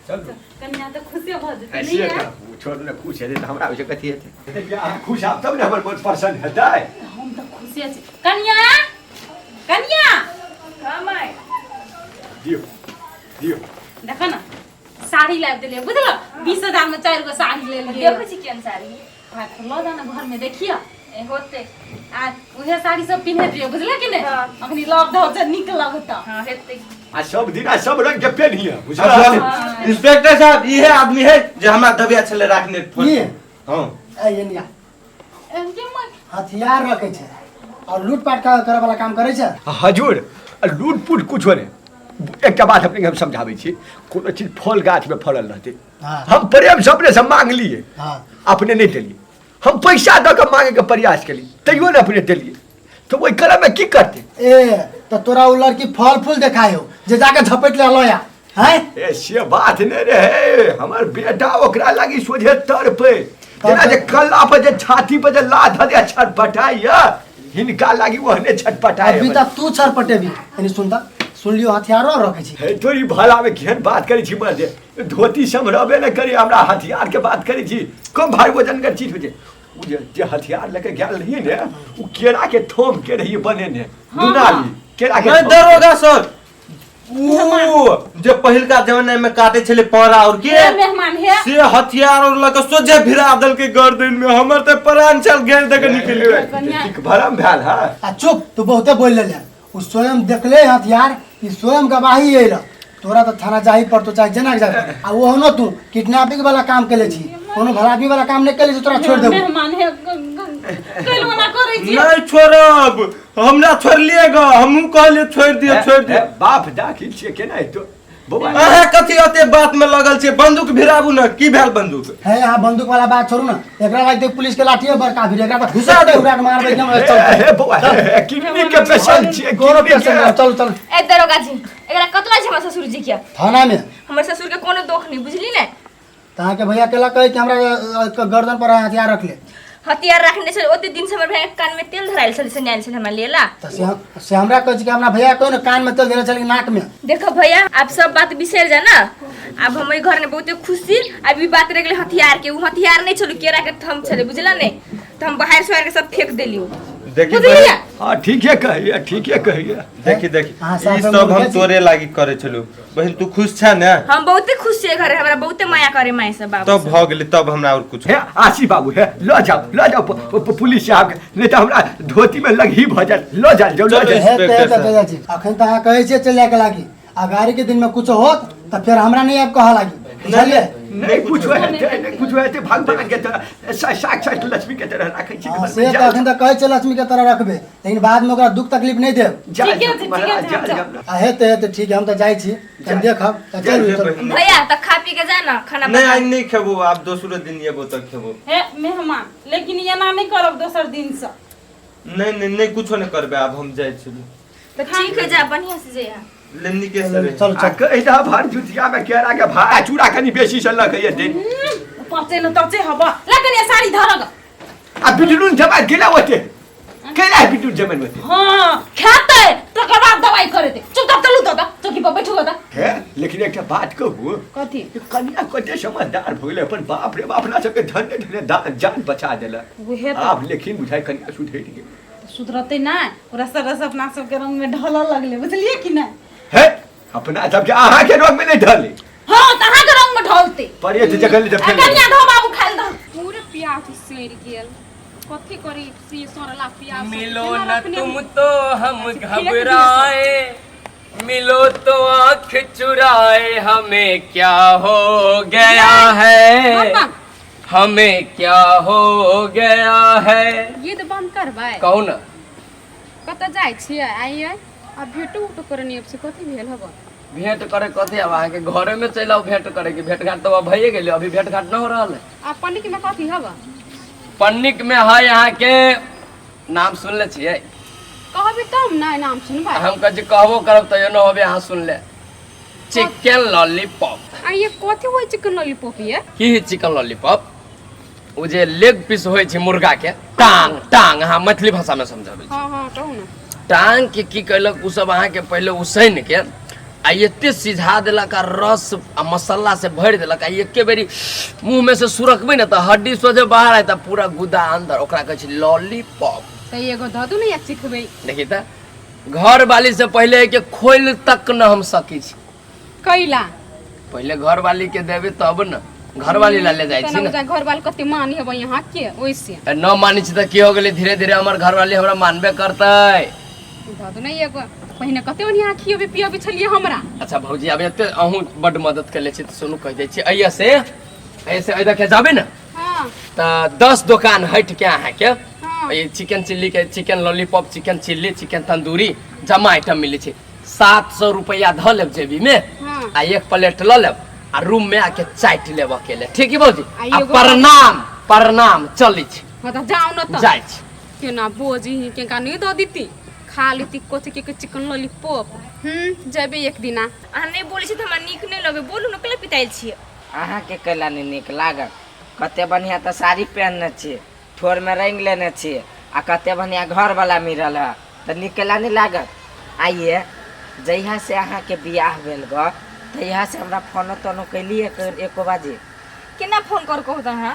चल कन्या तो खुशी हो जते ऐसे नहीं है का छोड़ ने खुश है त हमरा होय छै कथि हेतै क्या खुश आप तब ने हमर बहुत पसंद हेतै हम तो खुशी छी कन्या कन्या हां माय दियो दियो देखो ना साड़ी लाइव देले बुझलो 20000 में 4 गो साड़ी ले लिए देखो छी केन साड़ी हाथ लो जाना घर में देखियो ए होते आ उहे साड़ी सब पिन्हत रहियो बुझला कि नहीं हाँ। अखनी लॉक दो से निक लगता हां हेते आ सब दिन आ सब रंग के पेनिया बुझला इंस्पेक्टर साहब ये आदमी है जो हमरा दबिया छले राखने फोन ये? हां ए ये एनके मन हथियार रखे छै और लूटपाट करे वाला काम करे छै हजूर लूटपुट कुछो नहीं एक बात अपने हम समझाबै छी कोनो चीज फल गाछ में फलल रहते हाँ। हम प्रेम सपने से मांग लिए हां अपने नहीं देलिए हम पैसा दे के मांगे के प्रयास केलिए तैयो ने अपने देलिए तो वही कलम में की करते ए तो तोरा उ लड़की फल फूल देखायो जे जाके झपट ले लया हैं ए से बात नहीं रहे हमर बेटा ओकरा लागी सोझे तर पे जेना जे कल्ला पे जे छाती पे जे लात दे छटपटाइया हिनका लागी ओहने छटपटाए अभी तक तू छरपटेबी यानी सुन लियो हथियारो रखे छी हे तोरी भला में केहन बात करै छी मर्दे धोती समरबे न करी हमरा हथियार के बात करै छी कम भारी वजन के चीज होजे उ जे हथियार लेके गेल रहिए ने उ केरा के थोम के रहिए बनेने दुनाली केरा के नहीं दरोगा सर वो जो पहिलका जमाना में काटे छले परा और के ये मेहमान है से हथियार और लगे सोझे भिरा दल के गर्दन में हमर ते प्राण चल गेल देख निकलियो कन्या ठीक भरम भेल हा आ चुप तू बहुते बोल ले उ स्वयं देखले हथियार ई स्वयं गवाही एला तोरा तो थाना जाही पड़तो चाहे जना के जाए आ ओहनो तू किडनैपिंग वाला काम केले छी कोनो भराबी वाला काम नहीं केले छी तोरा छोड़ देबो मेहमान है कइलो ना करे छी नहीं छोड़ब हमरा छोड़लिएगा हमहू कहले छोड़ दिए बाप दाखिल छे केना तो बौआ अहे कथी अते बात में लगल छे बंदूक भिराबू न की भेल बंदूक है यहाँ बंदूक वाला बात छोड़ू ना एकरा लाग दे पुलिस के लाठी बड़का भी एकरा पर घुसा दे उड़ा के मारबे एकदम चल हे बौआ किडनी के पेशेंट छे गोरो पेशेंट चल चल ए दरोगा जी एकरा कतला छै हमर ससुर जी के थाना में हमर ससुर के कोनो दोख नहीं बुझली ने तहां के भैया केला कहे कि हमरा गर्दन पर हथियार रख ले हथियार रखने से ओते दिन से हमर भाई कान में तेल धराइल छल से न्याल छल हमरा लेला त से हमरा कहे कि हमरा भैया कोन कान में तेल देले चल नाक में देखो भैया आप सब बात बिसर जा ना अब हमारे घर में बहुते खुशी अभी बात रह गेल हथियार के उ हथियार नहीं छल केरा के थम छले बुझला ने तो हम बाहर से के सब फेंक देलियो देखी बुझलिए हां ठीक है कहिए देखी देखी हाँ, साफ ई साफ सब बोल हम के तोरे लागी करे छलु बहन तू खुश छ ना हम बहुते खुश छे घर हमरा बहुते माया करे माय से बाबू तब भ गेली तब हमरा और कुछ हे आशी बाबू है लो जाओ पुलिस साहब के नहीं तो हमरा धोती में लगी भजन लो जाओ चलो। है ते अखन तहां कहे छे चले के लागी आ गाड़ी के दिन में कुछ होत त फिर हमरा नहीं अब कहा लागी बुझलिए नहीं कुछ है भगवान के तरह साक्षात लक्ष्मी के तरह रखे छी हां से त अखन त कहे छे लक्ष्मी के तरह रखबे लेकिन बाद में ओकरा दुख तकलीफ नहीं देब ठीक है आ हेते ठीक है हम त जाई छी तब देखब त चल भैया त खा पी के जा ना खाना नहीं बना आई नहीं खेबो आप दूसरे दिन येबो तक खेबो हे मेहमान लेकिन ये ना नहीं करब दोसर दिन से नहीं कुछो नहीं करबे अब हम जाय छलु तो ठीक है जा बढ़िया से जा लेनी के सर चल चल कहिदा भर जुतिया में केरा के भाई चूड़ा कनी बेसी से लग ये दिन पचे न तचे हबा लगन ये साड़ी धरग आ बिटुन जमा गेला होते केला बिटुन जमन होते हां खाते तकर बाद दवाई करे दे चुपचाप चलू तो चौकी पर बैठो तो है लेकिन एक बात कहू कथी कन्या कते समझदार भइले अपन बाप रे बाप ना सबके धन जान बचा देला उहे तो आप लेकिन बुझाई कन्या सुधर गेल सुधरते ना रस अपना सब के रंग में ढल लगले बुझलिए कि ना है अपना सब के आहा के रंग में नहीं ढले हां तहां के रंग में ढलते पर ये जगह ले जब कन्या धो बाबू खाल द पूरे प्याज सड़ गेल कथी करी सी सरला प्याज मिलो न तुम तो हम घबराए मिलो तो आँख चुराए हमें क्या हो गया है हमें क्या हो गया है ये तो बंद करबै कहू ना कत जाय छियै आइए अब भेटू उटू करनी अब से कथी भेल हबा भेंट करे कथी अब अहाँ के घरे में चल आओ भेंट करे की भेंट घाट तो अब भइए गेलै अभी भेंट घाट न हो रहा है आ पन्नी के में कथी हबा पन्निक में है यहाँ के नाम सुन ले छियै कहबे तब ना नाम सुनबै हम कह कहबो करब तो न होबे अहाँ सुन ले चिकन लॉलीपॉप आ ये कथी होय चिकन लॉलीपॉप ये की है चिकन लॉलीपॉप उ जे लेग पीस होय छै मुर्गा के टांग अहाँ मैथिली भाषा में समझाबै हां हां कहू ना टांग के की कैलक उ सब अहाँ के पहले उसैन के आ एते सिझा देलक आ रस आ मसाला से भर देलक आ एके बेरी मुंह में से सुरकबे न त हड्डी सोझे बाहर आए त पूरा गुदा अंदर ओकरा कहै छै लॉलीपॉप। तो एगो धऽ दू ने या चिखबै। देखी त घर वाली से पहले के खोल तक न हम सकी छी। कैला पहले घर वाली के देबे तब न घर वाली ला ले जाय छी न। घर वाली कते मानी हेबै यहाँ के ओइसे न मानी छी त की हो गेलै धीरे धीरे हमर घर वाली हमरा मानबे करतै। धऽ दू ने एगो पहिने कते बढ़िया खियबे पियबे छलिए हमरा। अच्छा भौजी अब एते अहूँ बड मदद कर ले छी त सुनू कह दै छी ऐसे ऐसे देखे जाबे न हां त 10 दुकान हट के अहाँ के हाँ। ये चिकन चिल्ली के chicken lollipop chicken chilli chicken tandoori जमा आइटम मिले छै। 700 रुपया ध लेब जेबी में हाँ। आ एक प्लेट ल लेब आ रूम में आके चाट लेब अकेले ठीक है भौजी। आ आ एगो प्रणाम चली छी हां त जाओ न त जाय छी। केना बोजी के का नहीं दऽ दीती खा लेती कथी के चिकन लॉलीपॉप। जेबे एक दिना अहाँ नहीं बोलै छी त हमरा नीक नहीं लगे बोलू न कले पिताइल छी। अहाँ के कैला नहीं नीक लागत कते बढ़िया तो साड़ी पहनने छी ठोर में रंग लेने छी आ कते बढ़िया घर वाला मिलल है तो नीक कैला नहीं लागत। आइए जहिया से अहाँ के बियाह भेल ग तहिया से हमरा फोन तोनो कैलिए एको बाजी केना फोन कर कहू त अहाँ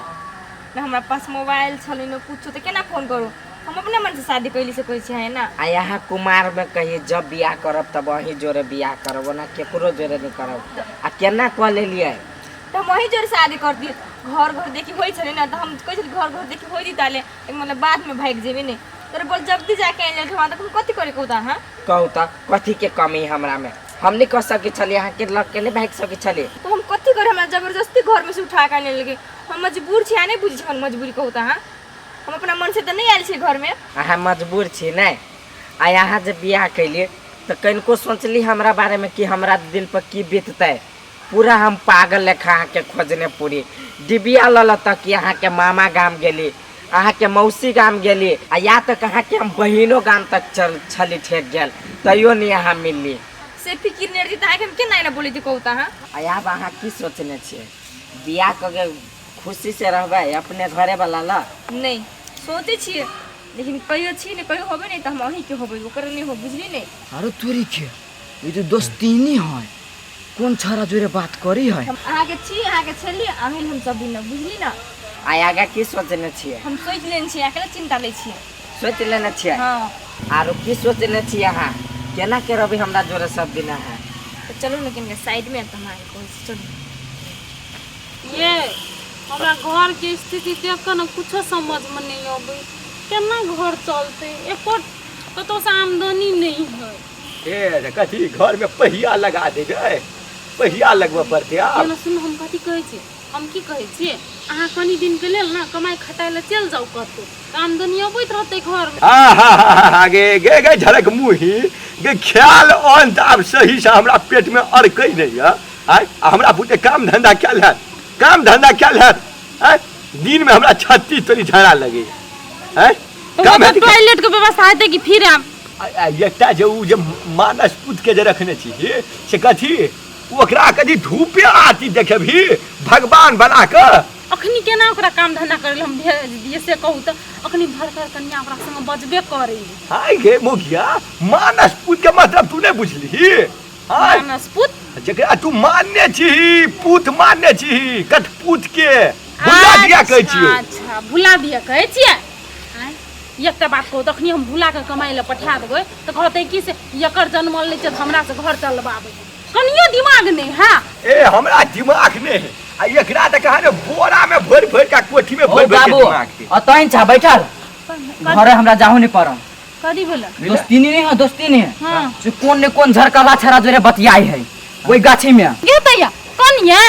न हमरा पास मोबाइल छलै न कुछो त केना फोन करू हम अपने मन से शादी कैली से कहै छी है ना। आ यहाँ कुमार में कहिए जब बियाह करब तब वही जोरे बियाह करब ना केकरो जोरे नहीं करब आ केना कह लेलिए त हम वही जोर शादी कर दी घर घर देखी होई छलै ना त हम कहै छली घर घर देखी होई दी ताले एक मतलब बाद में भाग जेबे ने तोरे बोल जल्दी जाके आइले हम त कथि करे कहू त अहाँ कहू त कथी के कमी हमरा में हम नहीं कह सके छलिए अहाँ के लग के नहीं भाग सके छलिए तो हम कथि करे हमरा जबरदस्ती घर में से उठा के आने लगे हम मजबूर छी आ नहीं बुझी छी मजबूरी कहू त अहाँ हम अपना मन से त नहीं आइल छी घर में। अहाँ मजबूर छी नहीं आ यहाँ जब बियाह कैलिए तो कनको सोचली हमरा बारे में कि हमरा दिल पर की बीतते पूरा हम पागल लेखा अहाँ के खोजने पूरी डिबिया लल तक यहाँ के मामा गाम गेली अहाँ के मौसी गाम गेली आ या तक अहाँ के हम बहिनो गाम तक छली ठेक गेल तैयो नहीं यहाँ मिलली से फिकिर नहीं रही त आके हम केना ना बोली थी कहू त अहाँ। आ अब अहाँ की सोचने छिए बियाह करके खुशी से रहबै अपने घरे वाला ला नहीं सोचे छिए लेकिन कहियो छी नहीं कहियो होबे नहीं त हम वही के होबे ओकर नहीं हो बुझली नहीं। अरे तोरी के ये तो दोस्तीनी है कौन छारा जोरे बात करी है। हम अहाँ के छी अहाँ के छली अहिल हम सब दिन बुझली ना। आ आगे की सोचने छिए हम सोच लेन छी अकेले चिंता ले छी। सोच लेने छिए हां आरो की सोचने छिए अहाँ केना के रवि हमरा जोरे सब दिन है तो चलो ना किन साइड में त हमारे को चलो ये हमरा घर के स्थिति देख के न कुछ समझ में नहीं आबै केना घर चलते एको कतो से आमदनी नहीं है। ए कथी घर में पहिया लगा देबै पहिया लगबे पड़ते आप। केना सुन हम कथी कहै छी हम की कहै छी अहाँ कनी दिन के लेल ना कमाई खटाई ले चल जाऊ कतो आमदनी अबैत रहते घर में। गे गे गे झलक मुही गे ख्याल अंत अब सही से हमरा पेट में अड़कै नहीं है। आय हमरा बुते काम धंधा क्या है काम धंधा क्या है दिन में हमरा 36 तोरी झाड़ा लगे है काम है टॉयलेट के व्यवस्था है कि फिर हम एकटा जे उ जे मानस पुत के जे रखने छी से कथी ओकरा कदी धूपे आती देखबी भगवान बना के अखनी केना ओकरा काम धंधा करे हम भेज दिए से कहू त अखनी भरकर कन्या ओकरा संग बजबे करे। हाय गे मोगिया मानस पुत के मतलब तू नहीं बुझली हाय मानस पुत जकरा तू मानने छी पुत मानने छी कठपुत के भुला दिया कहै छियो। अच्छा भुला दिया कहै छियै एकटा बात कहू तखनी हम भुला के कमाई ले पठा देबै त कहते कि से एकर जन्मल नै छै हमरा से घर चलबाबै कनियो दिमाग नहीं है। ए हमरा दिमाग नहीं है आ एकरा त कहा ने बोरा में भर भर का कोठी में भर भर के दिमाग के अतइन छा बैठल घरे हमरा जाहु नहीं परम कदी भेल दोस्तीनी नहीं है दोस्तीनी है हां से कौन ने कौन झरकाला छारा जोरे बतियाई है ओई गाछी में गे तैया कनिया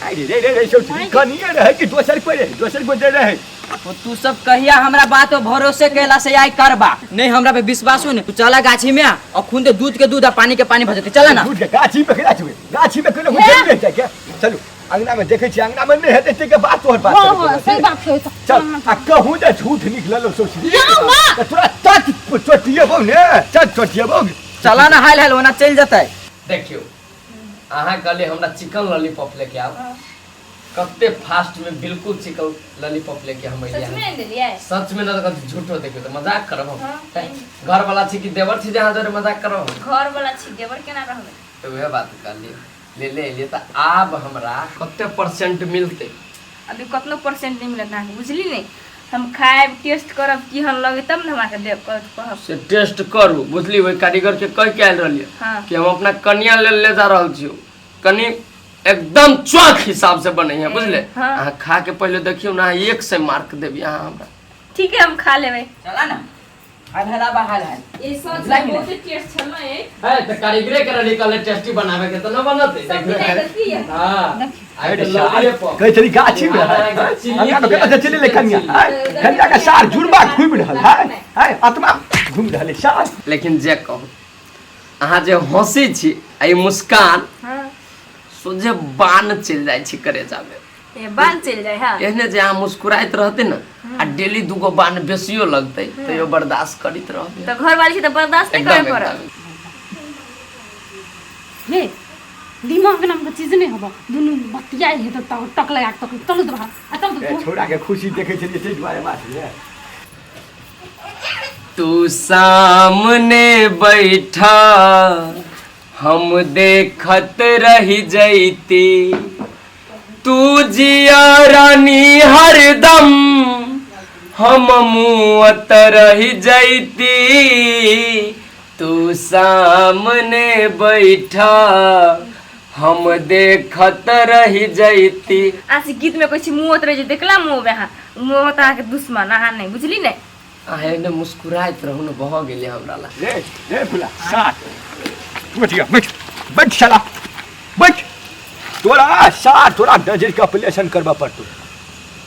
आई रे रे रे सोची कनिया रहे कि दोसर कोई दे रहे तो तू सब कहिया हमरा बात पे भरोसे केला से आई करबा नहीं हमरा पे विश्वास हो नहीं तू चला गाछी में और खून दे दूध के दूध और पानी के पानी भजते चला ना दूध के गाछी पे खड़ा छुए गाछी में कोई मुझे नहीं है क्या चलो अंगना में देखे छी अंगना में नहीं है ते के बात तोहर बात हां सही बात है चल आ कहूं जे झूठ निकललो सोची तो तोरा तक चोटिए बो ने चल चोटिए बो चला ना हाल हाल होना चल जतै। देखियो अहाँ कहले हमरा चिकन लॉलीपॉप लेके आओ कते फास्ट में बिल्कुल चिकन लॉलीपॉप लेके हम सच में ले लिया सच में ना तो झूठो देखियो तो मजाक करब हम घर वाला छी कि देवर छी जहां जरे मजाक करब घर वाला छी देवर केना रहबे तो वह बात कर ले तो अब हमरा कते परसेंट मिलते? अभी कतनो परसेंट नहीं मिलत ना, बुझली नहीं। हम खाए टेस्ट करब की हम लगे तब न हमरा के देव कहब से टेस्ट करू, बुझली? वही कारीगर के कह के आयल रहिए हाँ। कि हम अपना कन्या ले जा रहल छियो, कनी एकदम चौक हिसाब से बने है, बुझले? हाँ। अहाँ खा के पहले देखियो ना, 1 से मार्क देबी अहाँ हमरा। ठीक है हम खा लेबै। चला ना हाल हला बाहर है ये सोच लाइक बहुत टेस्ट छल है। है तो कारीगरे के रही कल टेस्टी बनावे के तो न बनते। सब देखी है। हां अरे सार कई तरी गाछी में है। हम का अच्छा चले ले कन्या, कन्या का सार जुड़बा घूम रहल है आत्मा घूम रहल है सार। लेकिन जे कहू अहाँ जे हंसी छी आ ई मुस्कान हां सोझे बान चल जाय छी करे जावे। ये बान चल जाए हां। एहने जे अहाँ मुस्कुराइत रहते ना आ डेली दूगो बान बेसियो लगते तो यो बर्दाश्त करित रहबे। तो घर वाली से तो बर्दाश्त नहीं करे पड़त। हे दिमाग नाम का चीज नहीं होबा, दुनु बतियाई है तो टक लगा टक चलो तो आ चल तो छोड़ा के खुशी देखे छलिए ते दुआरे बात है। तू सामने बैठा हम देखत रही जैती, तू जिया रानी हरदम हम मुँहत रही जैती, तू सामने बैठा हम देखत रही जैती। आसी गीत में कोई मुंह रह जे देखला मुंह में हां मुंह ता के दुश्मन आहा नहीं बुझली नहीं। आहे ने मुस्कुराइत रहू न बह गेले हमरा ला। रे फुला सार बैठ बैठ चला बैठ। तोरा सार तोरा नजर के ऑपरेशन करबा पड़तो,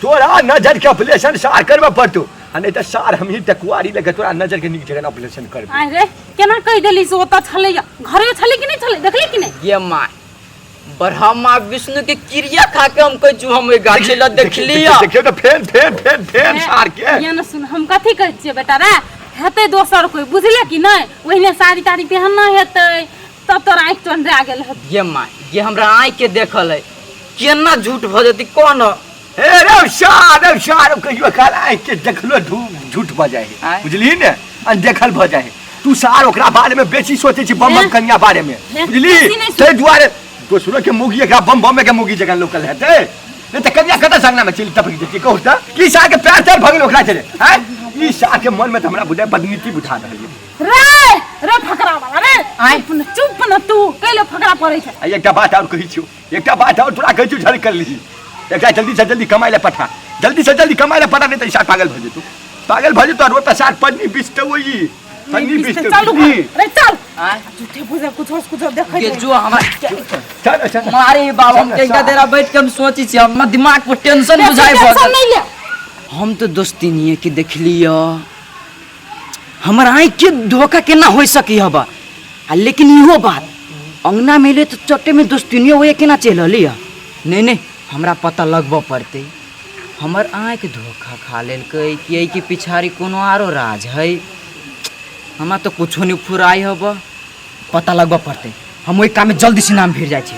तोरा नजर के ऑपरेशन सार करबा पड़तो, आ नहीं त सार हम ही टकुआरी लगे तोरा नजर के निक जगह ऑपरेशन करबे। आ रे केना कह देली से ओता छले घरे छले कि नहीं छले देखली कि नहीं? ये माँ ब्रह्मा विष्णु के क्रिया खा के हम कहू हम गाछी ल देखलिया। देखियो तो फेन सार के ये न सुन हम कथी कहै छियै बेटा रे हेते दोसर कोई बुझले कि नहीं? ओहिने साड़ी ताड़ी पहनना हेतै तब तोरा आँख टंडा गेल हेतै। ये माँ ये हमरा आँख के देखल है केना झूठ भ जती कोन? ए रे सार कहियो काल आँख के देखलो झूठ भ जाए आँय? बुझली ने अनदेखल भ जाए। तू सार ओकरा बारे में बेसी सोचे छी बम कन्या बारे में बुझली? ते दुआरे दोसरो के मुगी एकरा बम के मुगी जगह लोकल हेतै नहीं त कन्या कत संगना में चल टपक जेती कहू त की सार के पैर चल भगल ओकरा चले हैं। ई सार के मन में त हमरा बुझाय बदनीति बुझा रहल रे फकरा वाला रे आई चुप न तू कैले फकरा पड़ै छै। एकटा बात और कहि छियो, एकटा बात और तोरा कहै छियो झल कर ली। एकटा जल्दी से जल्दी कमाई ले पठा, जल्दी से जल्दी कमाई ले पठा नहीं त सार पागल भ जेतू, पागल भ जेतू। और वो सार पन्नी बिस्ते होई पन्नी बिस्ते चल रे चल झूठे बुझे कुछ देखै के जो हमरा चल मारे बाबा हम कई देरा बैठ के हम सोची छी हम दिमाग पर टेंशन बुझाई टेंशन नहीं ले। हम तो दोस्ती नहीं है कि देख लिया हमर आँख के धोखा केना हो सकी हबा। लेकिन इहो बात अंगना मिले तो चट्टे में दोस्ती नहीं हो केना चल लिया। नहीं हमरा पता लगबो पड़ते हमर आँख धोखा खा लेलकै कि पिछाड़ी कोनो आरो राज है। हमरा तो कुछो नहीं फुराई हबा, पता लगबो पड़ते। हम ओई काम में जल्दी से नाम भिड़ जाय छी।